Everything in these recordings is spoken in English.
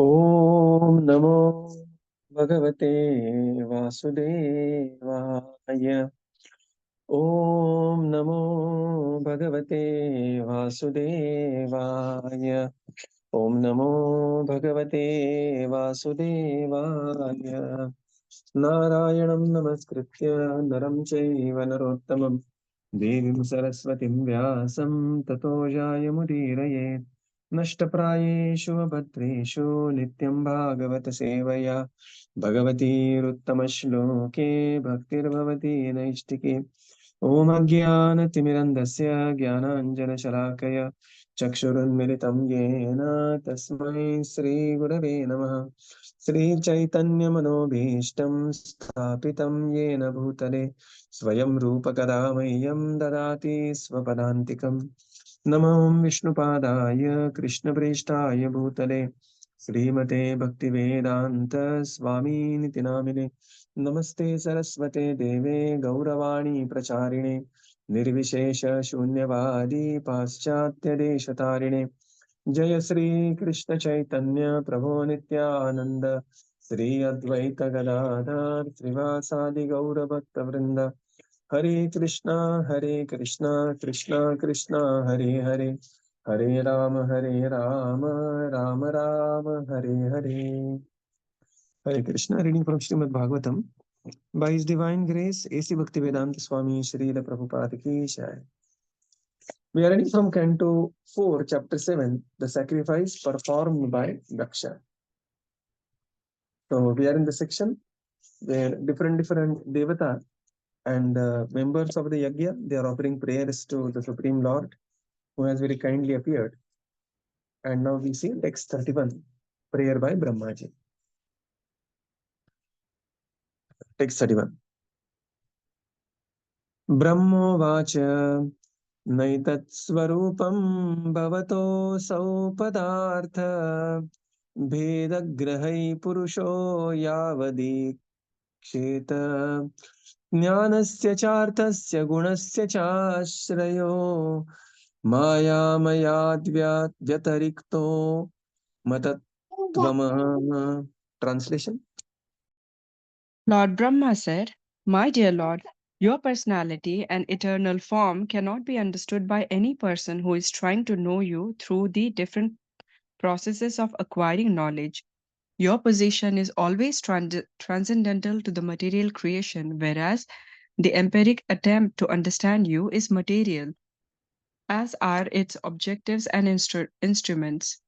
ॐ नमो भगवते वासुदेवाय। ॐ नमो भगवते वासुदेवाय। ॐ नमो भगवते वासुदेवाय। नारायणं नमस्कृत्य नरं चैव नरोत्तमं देवीं सरस्वतीं व्यासं ततो जायमुदीरयेत्। नष्टप्रायेषु भद्रेषु नित्यं भागवत सेवया भगवतीरुत्तमश्लोके भक्तिर्भवति नैष्टिके। ॐ अज्ञानतिमिरन्धस्य ज्ञानाञ्जनशलाकया चक्षुरुन्मिलितं येन तस्मै श्रीगुरवे नमः। श्रीचैतन्यमनोभीष्टं स्थापितं येन भूतले स्वयं रूपकदा मह्यं ददाति स्वपदान्तिकम्। नमो विष्णुपादाय कृष्णप्रेष्ठाय भूतले श्रीमते भक्तिवेदान्त स्वामीनिति नामिने। नमस्ते सरस्वते देवे गौरवाणी प्रचारिणे निर्विशेष शून्यवादी पाश्चात्य देशतारिणे। जय श्री कृष्ण चैतन्य प्रभो नित्यानंद श्री अद्वैत गदाधर श्रीवासादि गौर भक्त वृंद। हरे कृष्णा कृष्णा कृष्णा हरे हरे। हरे Ram Ram Ram Hare Hare. Hare Krishna, reading from Śrīmad Bhāgavatam. By His Divine Grace, A.C. Bhaktivedanta Swami Srila Prabhupada Ki Jai. We are reading from Canto 4, Chapter 7, the sacrifice performed by Dakṣa. So we are in the section where different devata and members of the yajña, they are offering prayers to the Supreme Lord who has very kindly appeared. And now we see text 31, prayer by Brahmaji. Text 31. Brahmovacha नैतत्स्वरूपं भवतोऽसौ पदार्थ भेदग्रहै पुरुषो यावदीक्षेत ज्ञानस्य चार्थस्य गुणस्य चाश्रयो मायामयाद्व्यतिरिक्तो मतत्वमः. Translation. Lord Brahma said, "My dear Lord, your personality and eternal form cannot be understood by any person who is trying to know you through the different processes of acquiring knowledge. Your position is always transcendental to the material creation, whereas the empiric attempt to understand you is material, as are its objectives and instruments.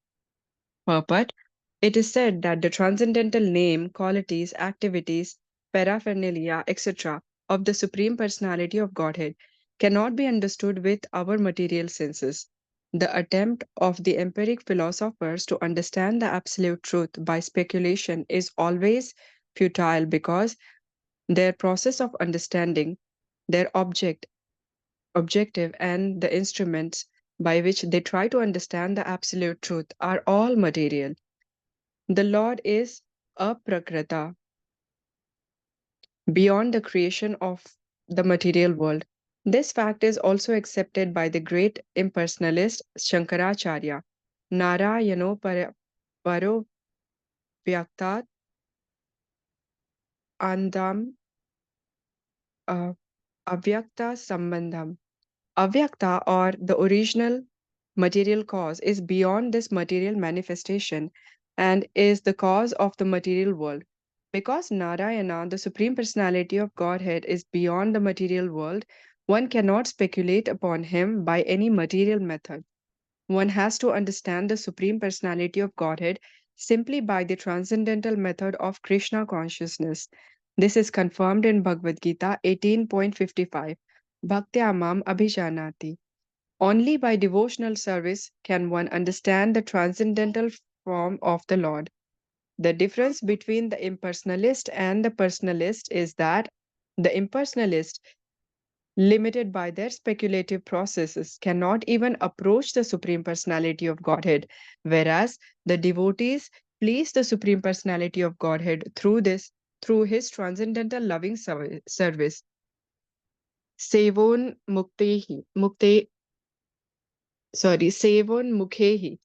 Purport. It is said that the transcendental name, qualities, activities, paraphernalia, etc. of the Supreme Personality of Godhead cannot be understood with our material senses. The attempt of the empiric philosophers to understand the absolute truth by speculation is always futile because their process of understanding, their objective, and the instruments by which they try to understand the absolute truth are all material. The Lord is aprakrita, beyond the creation of the material world. This fact is also accepted by the great impersonalist Shankaracharya. Narayano paro vyaktat andam avyakta sambandham. Avyakta, or the original material cause, is beyond this material manifestation and is the cause of the material world. Because Narayana, the Supreme Personality of Godhead, is beyond the material world, one cannot speculate upon him by any material method. One has to understand the Supreme Personality of Godhead simply by the transcendental method of Krishna consciousness. This is confirmed in Bhagavad Gita 18.55. Bhaktyamam abhijanati. Only by devotional service can one understand the transcendental form of the Lord. The difference between the impersonalist and the personalist is that the impersonalist, limited by their speculative processes, cannot even approach the Supreme Personality of Godhead, whereas the devotees please the Supreme Personality of Godhead through his transcendental loving service. Sevon muktehi, Sevon mukhehi.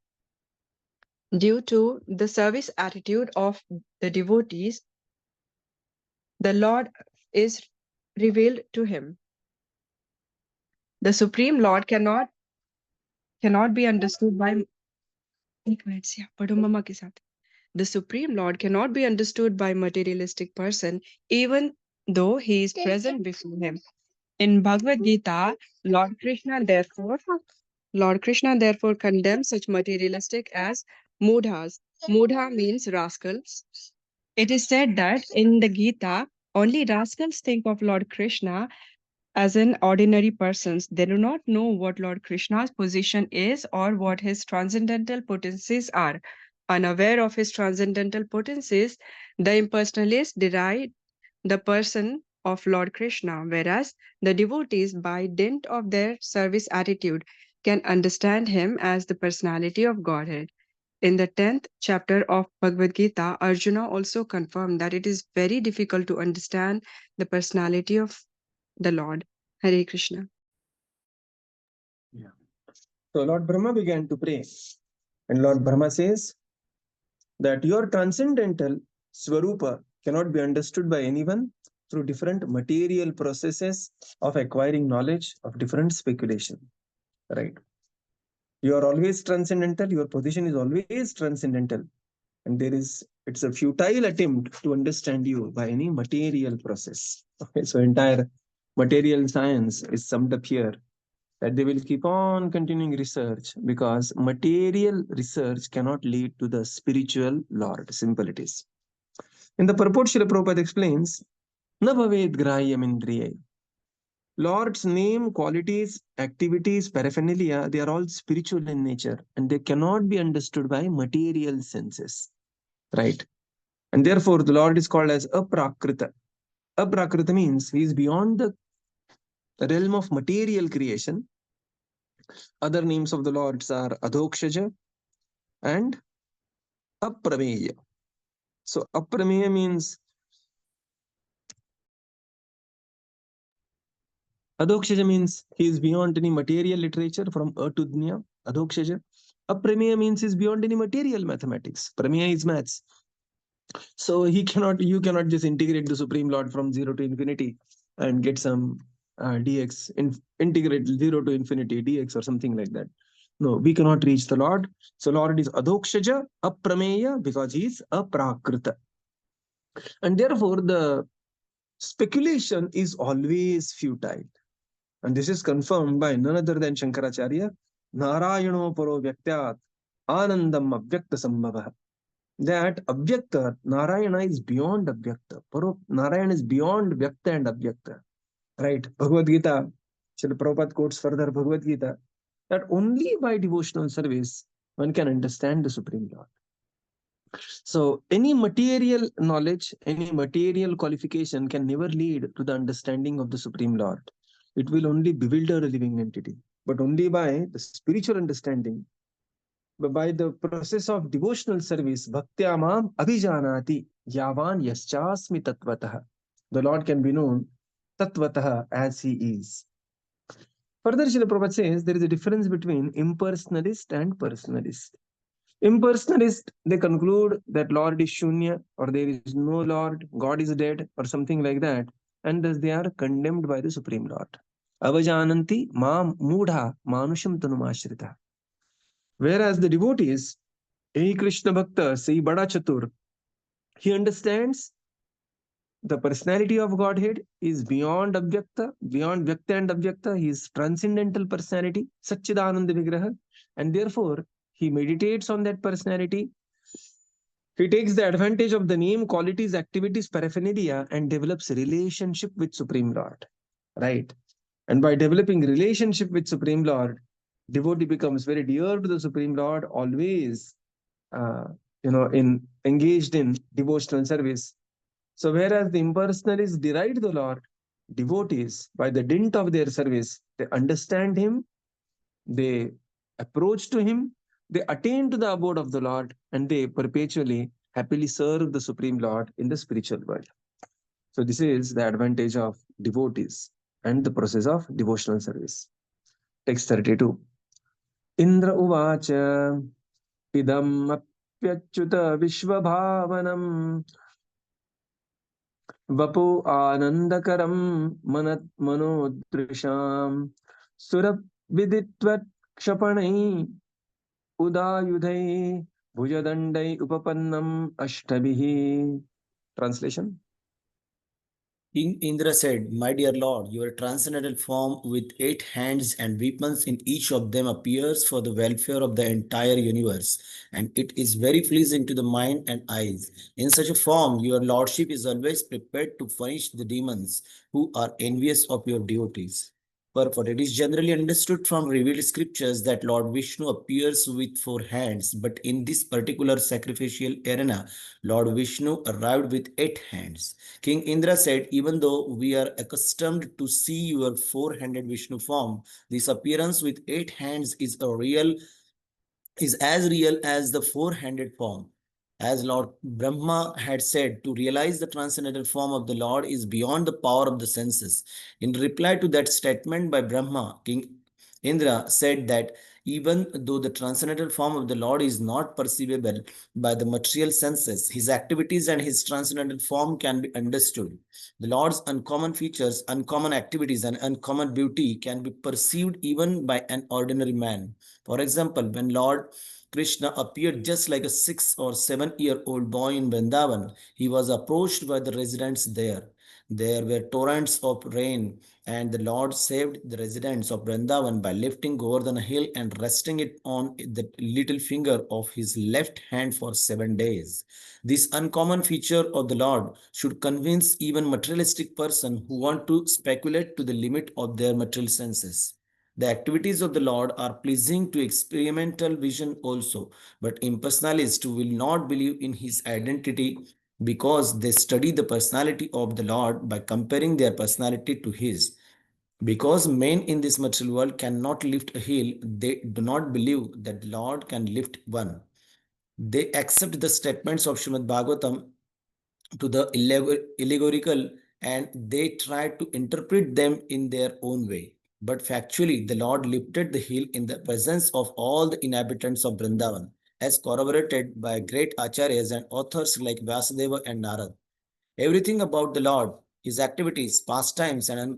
Due to the service attitude of the devotees, the Lord is revealed to him. The Supreme Lord cannot be understood by एक minute से आप पढ़ो मम्मा के साथ. The Supreme Lord cannot be understood by materialistic person, even though he is present before him. In Bhagavad Gita, Lord Krishna therefore condemns such materialistic as mudhas. Mudha means rascals. It is said that in the Gita, only rascals think of Lord Krishna as an ordinary persons. They do not know what Lord Krishna's position is or what his transcendental potencies are. Unaware of his transcendental potencies, the impersonalists deride the person of Lord Krishna, whereas the devotees, by dint of their service attitude, can understand him as the personality of Godhead. In the 10th chapter of Bhagavad Gita, Arjuna also confirmed that it is very difficult to understand the personality of the Lord. Hare Krishna. Yeah. So Lord Brahma began to pray, and Lord Brahma says that your transcendental Swarupa cannot be understood by anyone through different material processes of acquiring knowledge of different speculation. Right? You are always transcendental, your position is always transcendental, and it's a futile attempt to understand you by any material process. Okay, so entire material science is summed up here, that they will keep on continuing research because material research cannot lead to the spiritual Lord. Simple it is. In the purport, Srila Prabhupada explains, Na bhaved grahyam indriyai. Lord's name, qualities, activities, paraphernalia, they are all spiritual in nature and they cannot be understood by material senses. Right? And therefore, the Lord is called as aprakrita. Aprakrita means he is beyond the realm of material creation. Other names of the Lords are Adhokshaja and Aprameya. So Aprameya means Adhokshaja means he is beyond any material literature from A to Dnya. Adhokshaja. Aprameya means he is beyond any material mathematics. Prameya is maths. So you cannot just integrate the Supreme Lord from 0 to infinity and get some dx, integrate 0 to infinity dx or something like that. No, we cannot reach the Lord. So Lord is Adhokshaja, Aprameya, because he is Aprakrita. And therefore, the speculation is always futile. And this is confirmed by none other than Shankaracharya. Narayano paro vyaktyat anandam avyakta sambhava. That avyakta, Narayana is beyond avyakta. Narayana is beyond vyakta and avyakta. Right? Bhagavad Gita, Srila Prabhupada quotes further Bhagavad Gita, that only by devotional service one can understand the Supreme Lord. So any material knowledge, any material qualification can never lead to the understanding of the Supreme Lord. It will only bewilder a living entity. But only by the spiritual understanding, by the process of devotional service, bhaktya mam abhijanati yavan yaschasmi tatvatah. The Lord can be known tatvatah as he is. Further, Srila Prabhupada says there is a difference between impersonalist and personalist. Impersonalist, they conclude that Lord is Shunya or there is no Lord, God is dead or something like that, and thus they are condemned by the Supreme Lord. Avajananti mam mudha manusham tanumashrita. Whereas the devotees, any Krishna Bhakta, say Bada Chatur, he understands the personality of Godhead is beyond Avyakta, beyond Vyakta and Avyakta. He is transcendental personality, Satchidananda Vigraha, and therefore he meditates on that personality. He takes the advantage of the name, qualities, activities, paraphernalia, and develops a relationship with Supreme Lord. Right? And by developing relationship with Supreme Lord, devotee becomes very dear to the Supreme Lord, always engaged in devotional service. So whereas the impersonalists deride the Lord, devotees, by the dint of their service, they understand him, they approach to him, they attain to the abode of the Lord, and they perpetually happily serve the Supreme Lord in the spiritual world. So this is the advantage of devotees and the process of devotional service. Text 32. Indra uvacha idam Vyachyuta Vishvabhavanam Vapu Anandakaram Manodrisham Surab Viditvat Kshapanai Udayudhai Bhujadandai Upapannam Ashtabhihi. Translation. King Indra said, "My dear Lord, your transcendental form with 8 hands and weapons in each of them appears for the welfare of the entire universe, and it is very pleasing to the mind and eyes. In such a form, your lordship is always prepared to punish the demons who are envious of your devotees." Purport. It is generally understood from revealed scriptures that Lord Vishnu appears with 4 hands, but in this particular sacrificial arena, Lord Vishnu arrived with 8 hands. King Indra said, "Even though we are accustomed to see your 4-handed Vishnu form, this appearance with 8 hands is as real as the 4-handed form. As Lord Brahma had said, to realize the transcendental form of the Lord is beyond the power of the senses. In reply to that statement by Brahma, King Indra said that even though the transcendental form of the Lord is not perceivable by the material senses, his activities and his transcendental form can be understood. The Lord's uncommon features, uncommon activities, and uncommon beauty can be perceived even by an ordinary man. For example, when Lord Krishna appeared just like a 6 or 7-year-old boy in Vrindavan, he was approached by the residents there. There were torrents of rain, and the Lord saved the residents of Vrindavan by lifting Govardhan hill and resting it on the little finger of his left hand for 7 days. This uncommon feature of the Lord should convince even materialistic person who want to speculate to the limit of their material senses. The activities of the Lord are pleasing to experimental vision also, but impersonalists will not believe in his identity because they study the personality of the Lord by comparing their personality to his. Because men in this material world cannot lift a hill, they do not believe that the Lord can lift one. They accept the statements of Śrīmad Bhāgavatam to the allegorical, and they try to interpret them in their own way. But factually, the Lord lifted the hill in the presence of all the inhabitants of Vrindavan, as corroborated by great acharyas and authors like Vyasadeva and Narad. Everything about the Lord, his activities, pastimes, and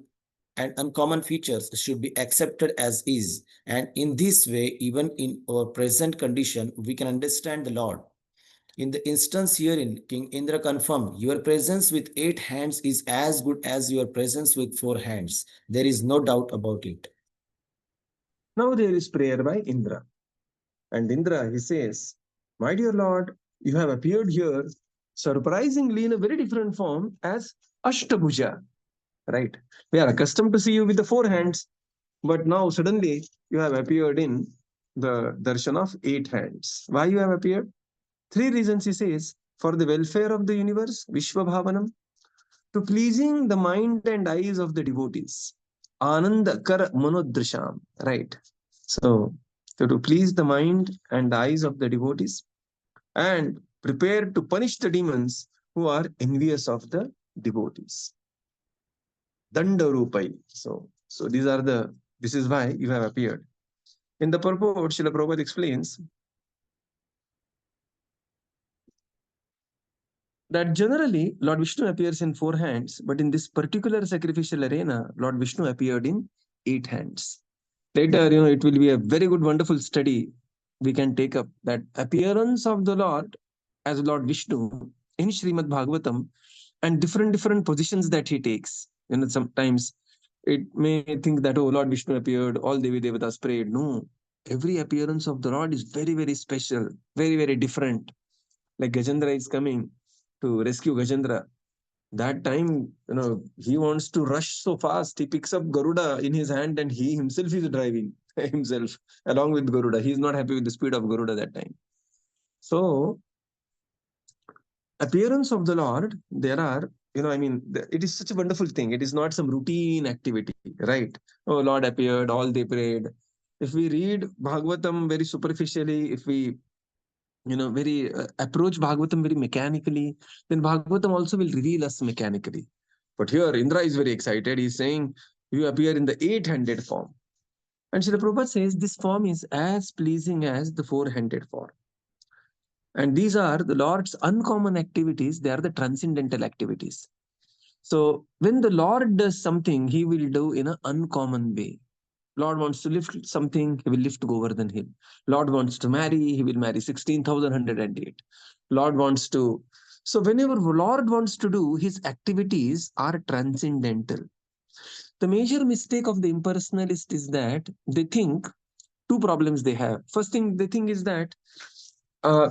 uncommon features should be accepted as is. And in this way, even in our present condition, we can understand the Lord. In the instance herein, King Indra confirmed, "Your presence with 8 hands is as good as your presence with 4 hands. There is no doubt about it." Now there is prayer by Indra. And Indra, he says, "My dear Lord, you have appeared here surprisingly in a very different form as Ashtabhuja." Right? We are accustomed to see you with the 4 hands, but now suddenly you have appeared in the darshan of 8 hands. Why you have appeared? 3 reasons he says: for the welfare of the universe, Vishvabhavanam, to pleasing the mind and eyes of the devotees, Ananda Kar Manodrisham, right? So, to please the mind and eyes of the devotees, and prepare to punish the demons who are envious of the devotees. Dandarupai. So this is why you have appeared. In the purport, Srila Prabhupada explains that generally Lord Vishnu appears in 4 hands, but in this particular sacrificial arena, Lord Vishnu appeared in 8 hands. Later, it will be a very good, wonderful study we can take up, that appearance of the Lord as Lord Vishnu in Śrīmad Bhāgavatam, and different positions that he takes. Sometimes it may think that, oh, Lord Vishnu appeared, all Devi Devatas prayed. No, every appearance of the Lord is very, very special, very, very different. Like Gajendra is coming to rescue Gajendra. That time, he wants to rush so fast. He picks up Garuda in his hand and he himself is driving himself along with Garuda. He is not happy with the speed of Garuda that time. So, appearance of the Lord, there are, it is such a wonderful thing. It is not some routine activity, right? Oh, Lord appeared, all they prayed. If we read Bhagavatam very superficially, if we very approach Bhagavatam very mechanically, then Bhagavatam also will reveal us mechanically. But here, Indra is very excited. He's saying, you appear in the 8-handed form. And Srila Prabhupada says, this form is as pleasing as the 4-handed form. And these are the Lord's uncommon activities. They are the transcendental activities. So when the Lord does something, he will do in an uncommon way. Lord wants to lift something, he will lift Govardhan hill. Lord wants to marry, he will marry 16,108. Lord wants to. So whenever Lord wants to do, his activities are transcendental. The major mistake of the impersonalist is that they think two problems they have. First thing they think is that uh,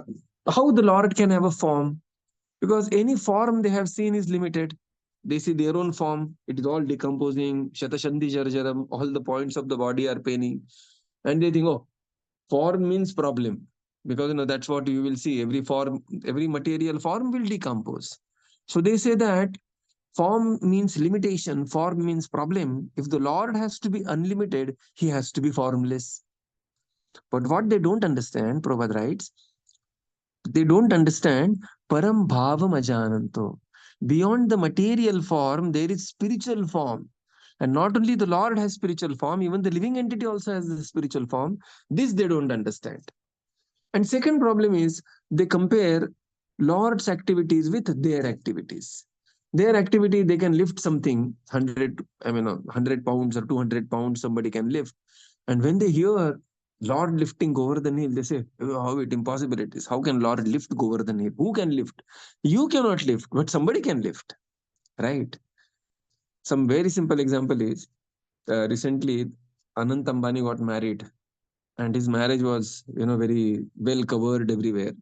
how the Lord can have a form, because any form they have seen is limited. They see their own form, it is all decomposing, Shatashandi Jarjaram, all the points of the body are paining, and they think, oh, form means problem, because that's what you will see. Every form, every material form will decompose. So they say that form means limitation, form means problem. If the Lord has to be unlimited, he has to be formless. But what they don't understand, Prabhupada writes, they don't understand param bhavam ajananto. Beyond the material form, there is spiritual form. And not only the Lord has spiritual form, even the living entity also has the spiritual form. This they don't understand. And second problem is they compare Lord's activities with their activities. Their activity, they can lift something, 100, 100 pounds or 200 pounds, somebody can lift. And when they hear Lord lifting Govardhan hill, they say, "Oh, how it impossible it is. How can Lord lift Govardhan hill? Who can lift? You cannot lift, but somebody can lift, right?" Some very simple example is recently Anant Ambani got married, and his marriage was, very well covered everywhere.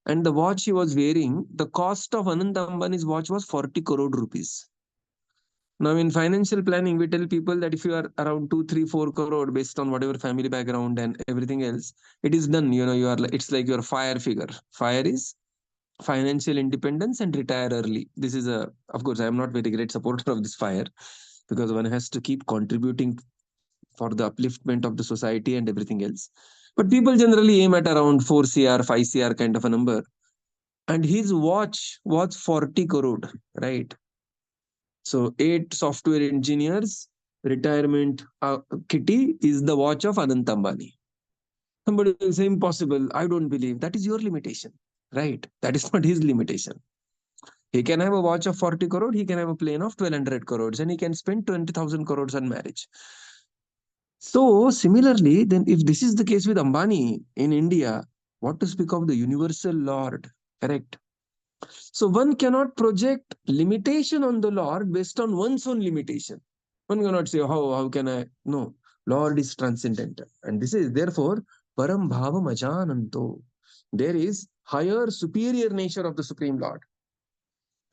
And the watch he was wearing, the cost of Anant Ambani's watch was 40 crore rupees. Now, in financial planning, we tell people that if you are around 2, 3, 4 crore based on whatever family background and everything else, it is done. You are. It's like your fire figure. Fire is financial independence and retire early. This is of course, I am not very great supporter of this fire, because one has to keep contributing for the upliftment of the society and everything else. But people generally aim at around 4 CR, 5 CR kind of a number. And his watch was 40 crore, right? So 8 software engineers, retirement kitty is the watch of Anant Ambani. Somebody will say impossible. I don't believe. That is your limitation, right? That is not his limitation. He can have a watch of 40 crore, he can have a plane of 1200 crores, and he can spend 20,000 crores on marriage. So similarly, then if this is the case with Ambani in India, what to speak of the universal Lord, correct? So one cannot project limitation on the Lord based on one's own limitation. One cannot say, how can I? No, Lord is transcendental. And this is therefore Param Bhavam Ajananto. There is higher, superior nature of the Supreme Lord.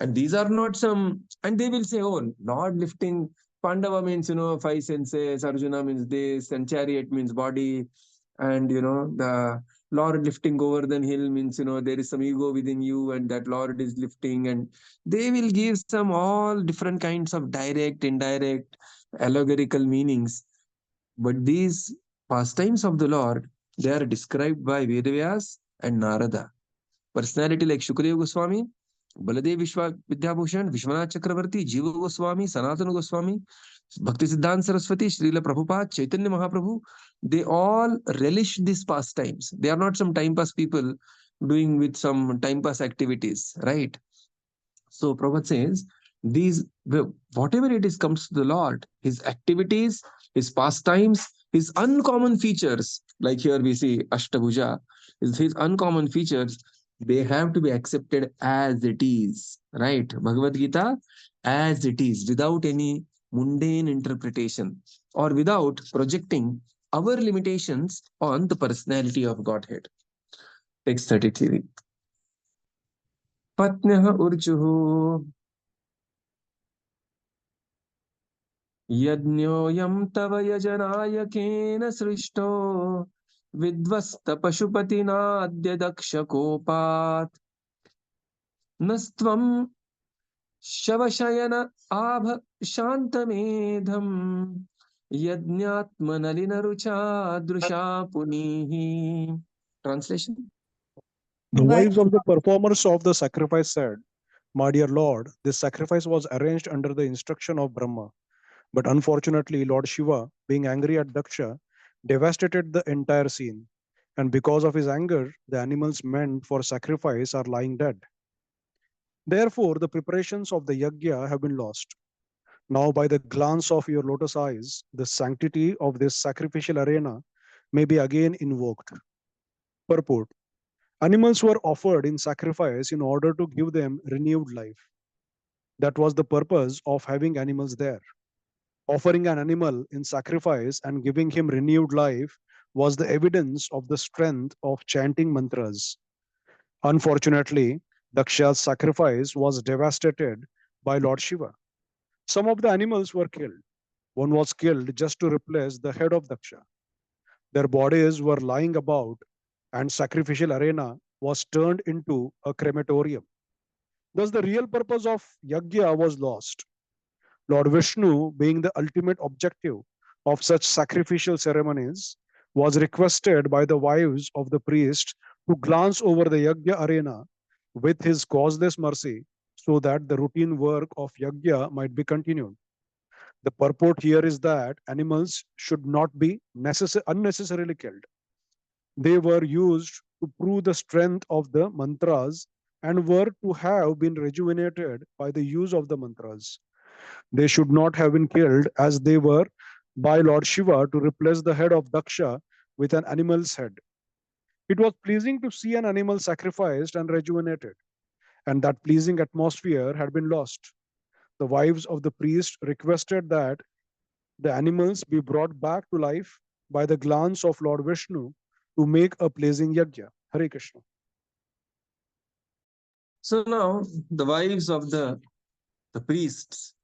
And these are not some, and they will say, oh, Lord lifting Pandava means, 5 senses, Arjuna means this, and chariot means body, and, the Lord lifting Govardhan hill means, there is some ego within you, and that Lord is lifting, and they will give some all different kinds of direct, indirect, allegorical meanings. But these pastimes of the Lord, they are described by Vedavyas and Narada. Personality like Shukadeva Goswami, Baladev Vidyabhushan, Vishwanath Chakravarti, Jiva Goswami, Sanatana Goswami, Bhakti Siddhanta Saraswati, Srila Prabhupada, Chaitanya Mahaprabhu, they all relish these pastimes. They are not some time pass people doing with some time pass activities, right? So Prabhupada says, these, whatever it is comes to the Lord, his activities, his pastimes, his uncommon features, like here we see Ashtabhuja, his uncommon features, they have to be accepted as it is, right? Bhagavad Gita, as it is, without any mundane interpretation or without projecting our limitations on the personality of Godhead. Text 33. Patnyah urjuhu yajñoyam tava yajanaaya kena srishto vidvasta pashupatina adya daksha kopat nastvam shavashayana abha shantamedham yajñatmanalina rucha drusha punihi. Translation? The Why? wives of the performers of the sacrifice said, "My dear Lord, this sacrifice was arranged under the instruction of Brahma. But unfortunately, Lord Śiva, being angry at Dakṣa, devastated the entire scene. and because of his anger, the animals meant for sacrifice are lying dead. Therefore, the preparations of the yajña have been lost. Now, by the glance of your lotus eyes, the sanctity of this sacrificial arena may be again invoked. Purport: animals were offered in sacrifice in order to give them renewed life. That was the purpose of having animals there. Offering an animal in sacrifice and giving him renewed life was the evidence of the strength of chanting mantras. Unfortunately, Dakṣa's sacrifice was devastated by Lord Śiva. Some of the animals were killed. One was killed just to replace the head of Dakṣa. Their bodies were lying about, and sacrificial arena was turned into a crematorium. Thus, the real purpose of yajña was lost. Lord Viṣṇu, being the ultimate objective of such sacrificial ceremonies, was requested by the wives of the priest to glance over the yajña arena with his causeless mercy so that the routine work of yajña might be continued. The purport here is that animals should not be unnecessarily killed. They were used to prove the strength of the mantras and were to have been rejuvenated by the use of the mantras. They should not have been killed as they were by Lord Śiva to replace the head of Dakṣa with an animal's head. It was pleasing to see an animal sacrificed and rejuvenated, and that pleasing atmosphere had been lost. The wives of the priest requested that the animals be brought back to life by the glance of Lord Viṣṇu to make a pleasing yajña. Hare Krishna. So now the wives of the priests,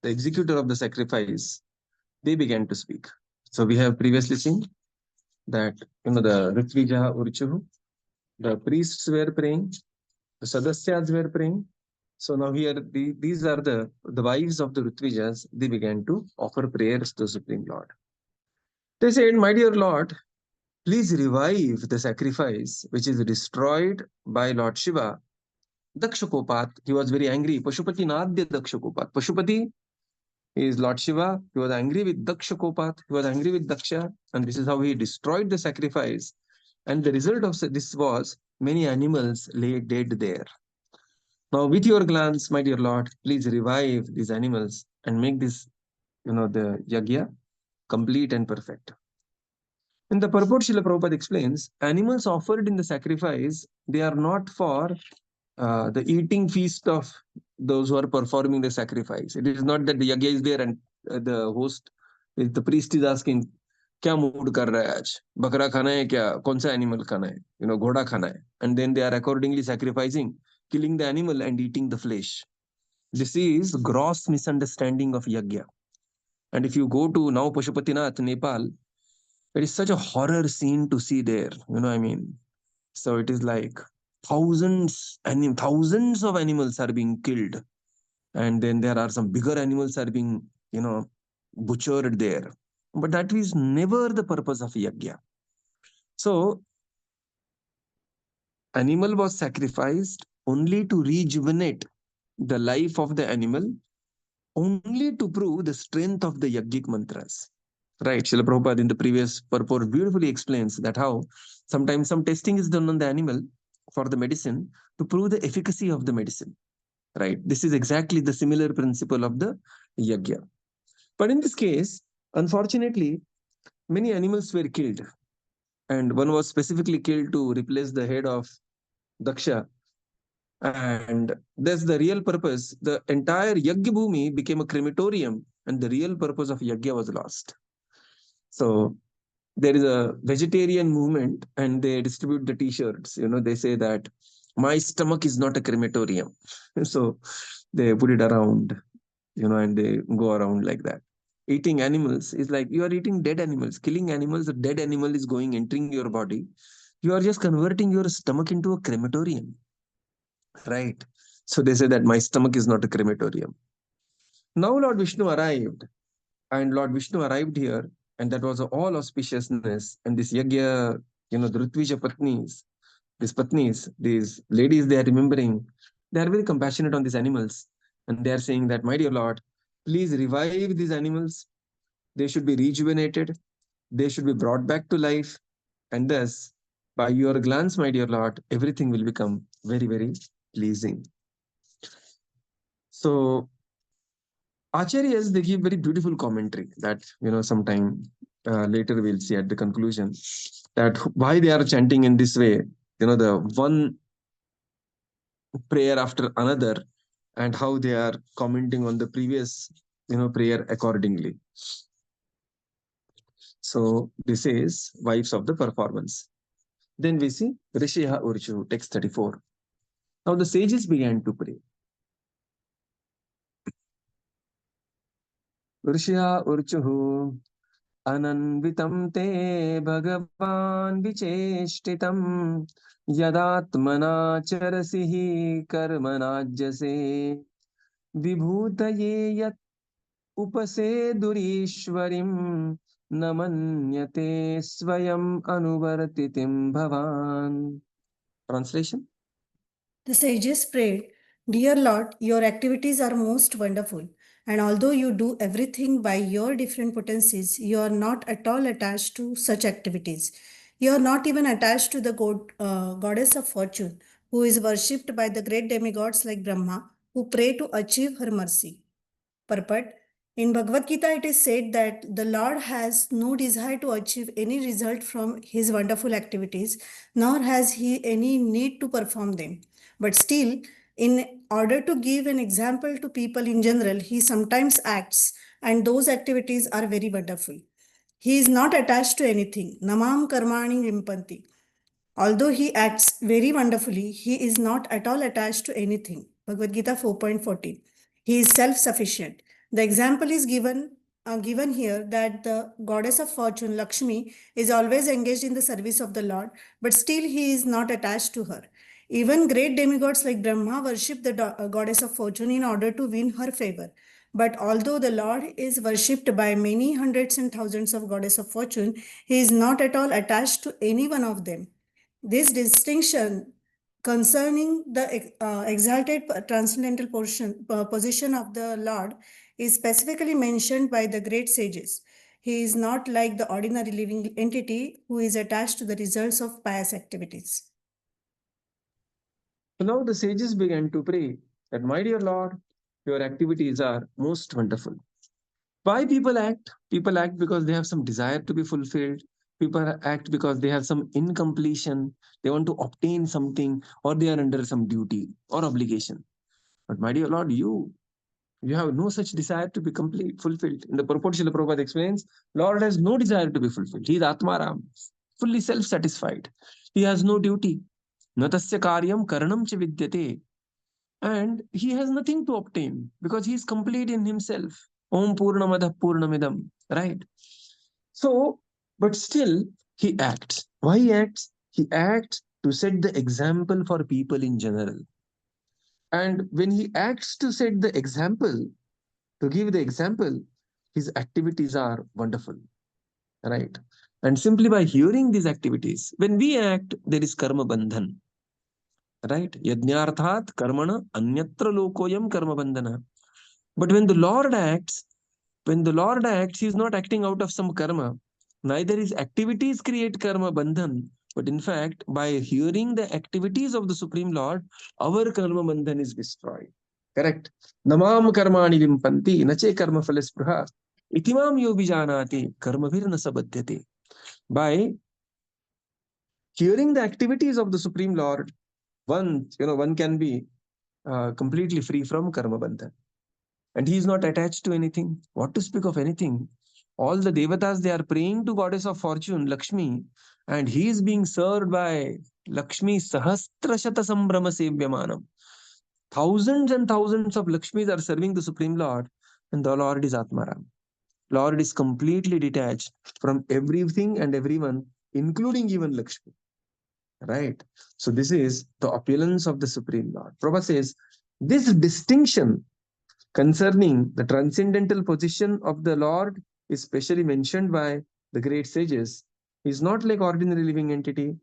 the executor of the sacrifice, they began to speak. So we have previously seen that the Ritvija Urchuhu, the priests were praying, the Sadasyas were praying. So now here these are the wives of the Ritvijas. They began to offer prayers to Supreme Lord. They said, "My dear Lord, please revive the sacrifice which is destroyed by Lord Śiva. Dakshakopat, he was very angry. Pashupati Nadya Dakshakopat. Pashupati is Lord Śiva. He was angry with Dakshakopat. He was angry with Daksha. And this is how he destroyed the sacrifice. And the result of this was many animals lay dead there. Now, with your glance, my dear Lord, please revive these animals and make this, the yajna complete and perfect." In the purport, Srila Prabhupada explains, animals offered in the sacrifice, they are not for the eating feast of those who are performing the sacrifice. It is not that the yajna is there and the host, the priest is asking, "Kya mood kar raha hai aaj? Bakra khana hai kya? Kaun sa animal khana hai? Ghoda khana hai." And then they are accordingly sacrificing, killing the animal and eating the flesh. This is gross misunderstanding of yajna. And if you go to now Pashupatinath, Nepal, it is such a horror scene to see there. So it is like thousands of animals are being killed, and then there are some bigger animals are being butchered there. But that is never the purpose of yajna. So animal was sacrificed only to rejuvenate the life of the animal, only to prove the strength of the yajñic mantras. Right, Srila Prabhupada in the previous purport beautifully explains that how sometimes some testing is done on the animal for the medicine to prove the efficacy of the medicine. Right, this is exactly the similar principle of the yajna. But in this case, unfortunately, many animals were killed, and one was specifically killed to replace the head of Daksha. And that's the real purpose. The entire yajna bhumi became a crematorium, and the real purpose of yajna was lost. So there is a vegetarian movement, and they distribute the t-shirts. They say that my stomach is not a crematorium. So they put it around, and they go around like that. Eating animals is like you are eating dead animals. Killing animals, a dead animal is entering your body. You are just converting your stomach into a crematorium. Right? So they say that my stomach is not a crematorium. Now Lord Viṣṇu arrived, and Lord Viṣṇu arrived here, and that was all auspiciousness. And this yajna, the Ritvija Patnis, these ladies, they are remembering, they are very compassionate on these animals. And they are saying that, "My dear Lord, please revive these animals. They should be rejuvenated. They should be brought back to life. And thus, By your glance, my dear Lord, everything will become very, very pleasing. So Acharyas, they give very beautiful commentary that, sometime later we'll see at the conclusion that why they are chanting in this way, the one prayer after another, and how they are commenting on the previous, prayer accordingly. So this is wives of the performance. Then we see Rishiha Urchu, text 34. Now the sages began to pray. Rishiha Urchuhu Ananvitam te Bhagavan Vicheshtitam Yadatmana Charasihi Karmanajase Vibhutaye Yat Upase Durishwarim Namanyate Swayam Anuvartitim Bhavan. Translation? The sages prayed, "Dear Lord, your activities are most wonderful, and although you do everything by your different potencies, you are not at all attached to such activities. You are not even attached to the goddess of fortune, who is worshipped by the great demigods like Brahma, who pray to achieve her mercy." Purport. In Bhagavad Gita, it is said that the Lord has no desire to achieve any result from his wonderful activities, nor has he any need to perform them. But still, in order to give an example to people in general, he sometimes acts, and those activities are very wonderful. He is not attached to anything. Namam karmani rimpanti. Although he acts very wonderfully, he is not at all attached to anything. Bhagavad Gita 4.40. He is self-sufficient. The example is given here that the goddess of fortune, Lakshmi, is always engaged in the service of the Lord, but still he is not attached to her. Even great demigods like Brahma worship the goddess of fortune in order to win her favor. But although the Lord is worshipped by many hundreds and thousands of goddess of fortune, he is not at all attached to any one of them. This distinction concerning the exalted transcendental position of the Lord is specifically mentioned by the great sages. He is not like the ordinary living entity who is attached to the results of pious activities. So now the sages began to pray that, my dear Lord, your activities are most wonderful. Why people act? People act because they have some desire to be fulfilled. People act because they have some incompletion. They want to obtain something, or they are under some duty or obligation. But my dear Lord, you have no such desire to be fulfilled. In the purport, Srila Prabhupada explains, Lord has no desire to be fulfilled. He is Atmaram, fully self-satisfied. He has no duty. Natasya karyam karanam cha vidyate. And he has nothing to obtain because he is complete in himself. Om Purnamadah Purnamidam. Right? So, but still, he acts. Why he acts? He acts to set the example for people in general. And when he acts to set the example, to give the example, his activities are wonderful. Right? And simply by hearing these activities, when we act, there is karma bandhan. Right? Yajñarthat karmana anyatra lokoyam karma bandhana. But when the Lord acts, he is not acting out of some karma. Neither his activities create karma bandhan, but in fact, by hearing the activities of the Supreme Lord, our karma bandhan is destroyed. Correct? Namam karmani vimpanti, nache karma phalaspraha, itimam yo bijanati, karma virna sabadhyate. By hearing the activities of the Supreme Lord, one can be completely free from karma bandhan. And he is not attached to anything. What to speak of anything? All the devatas, they are praying to goddess of fortune, Lakshmi, and he is being served by Lakshmi Sahasrashata Sambrama Sevyamanam. Thousands and thousands of Lakshmis are serving the Supreme Lord, and the Lord is Atmaram. Lord is completely detached from everything and everyone, including even Lakshmi. Right? So this is the opulence of the Supreme Lord. Prabhupada says, this distinction concerning the transcendental position of the Lord is specially mentioned by the great sages. He is not like ordinary living entity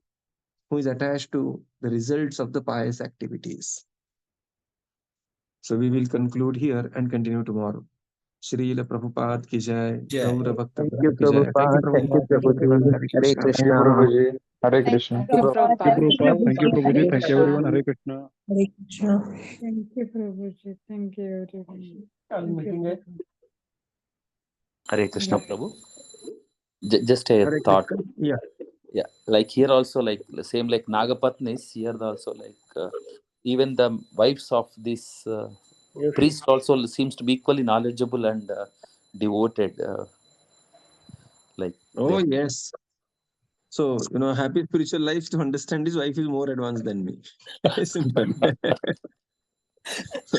who is attached to the results of the pious activities. So we will conclude here and continue tomorrow. Srila Prabhupada ki jai. Jai. Gaura Bhakta Thank you, ki jai. Thank you, Prabhupada. Thank you, Prabhupada. Thank you, everyone. Prabhuji. Hare Hare Krishna. Krishna. Hare Krishna. Thank you, Thank you, Prabhupada. Prabhupada. Thank you, Prabhuji. Thank you, everyone. Hare Krishna. Hare Krishna. Thank you, Prabhuji. Thank you, everyone. I'm Thank making you. it. Hare Krishna, Yeah. Prabhu. Just a Hare thought. Krishna. Yeah. Yeah, like here also, like the same like Nagapatnis, here also like even the wives of this priest also seems to be equally knowledgeable and devoted. Like Oh, they- yes. So, happy spiritual life to understand his wife is more advanced than me. Simple.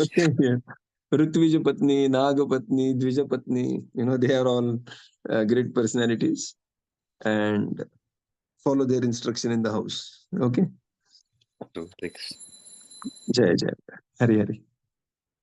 Okay, yeah. Rutvija Patni, Naga Patni, Dvija Patni, they are all great personalities and follow their instruction in the house. Okay. Hare Krishna. Jai Jai. Hari Hari.